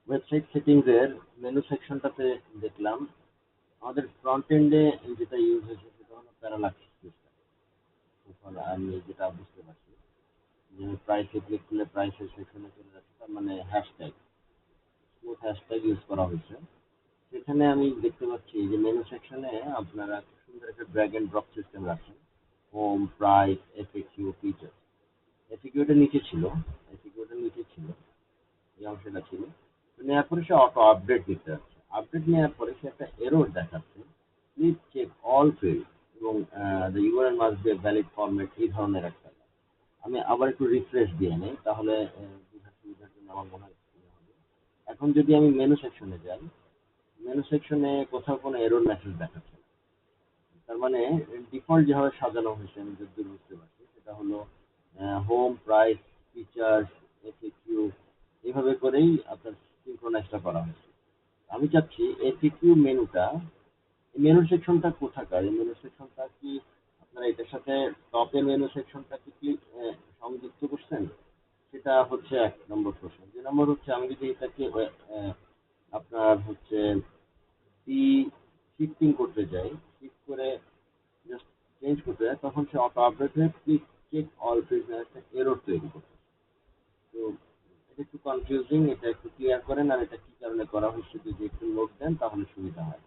Website settings এর menu সেকশনটাতে দেখলাম আমাদের ফ্রন্ট এন্ডে যেটা ইউজ হয়েছে সেটা হলো প্যারালাক্স সিস্টেম। আমি যেটা বুঝতে পারছি যে প্রাইসে ক্লিক করলে প্রাইসের সেকশনে চলে যাচ্ছে, তার মানে হ্যাশট্যাগ, স্মুথ হ্যাশট্যাগ ইউজ করা হয়েছে। সেখানে আমি দেখতে পাচ্ছি যে মেনু সেকশনে আপনারা খুব সুন্দর একটা ড্র্যাগ এন্ড ড্রপ সিস্টেম রাখছেন। Home, price, FAQ, feature. এফএকিউটা নিচে ছিল, এফএকিউটা নিচে ছিল, এই অংশটা ছিল। তো নেওয়ার পরে সে অটো আপডেট দিতে যাচ্ছে। আপডেট নেওয়ার পরে সে একটা এরর দেখাচ্ছে, প্লিজ চেক অল ফিল্ড এবং the URL must be valid format, এই ধরনের একটা। আমি আবার একটু রিফ্রেশ দিয়ে নেই, তাহলে বোঝার সুবিধার জন্য আমার মনে হয় সুবিধা হবে। এখন যদি আমি মেনু সেকশনে যাই, মেনু সেকশনে কোথাও কোনো এরর মেসেজ দেখাচ্ছে না। তার মানে ডিফল্ট যেভাবে সাজানো হয়েছে আমি যতদূর বুঝতে পারছি সেটা হলো হোম, প্রাইস, ফিচার্স, এফএকিউ, এইভাবে করেই আপনার সিনক্রোনাইজটা করা হয়েছে। আমি চাচ্ছি এফএকিউ মেনুটা, এই মেনু সেকশনটা কোথাকার, এই মেনু সেকশনটা কি আপনারা এটার সাথে টপের মেনু সেকশনটা কি সংযুক্ত করছেন? সেটা হচ্ছে এক নম্বর প্রশ্ন। ২ নম্বর হচ্ছে আমি যদি এটাকে আপনার হচ্ছে ডি শিফটিং করতে যাই, শিফট করে জাস্ট চেঞ্জ করতে যাই, তখন সে অটো আপডেট হয়ে প্লিজ চেক অল ফিল্ড একটা এরর তৈরি করবে। তো এটা একটু কনফিউজিং, এটা একটু ক্লিয়ার করেন, আর এটা কি কারণে করা হচ্ছে যদি একটু নোট দেন তাহলে সুবিধা হয়।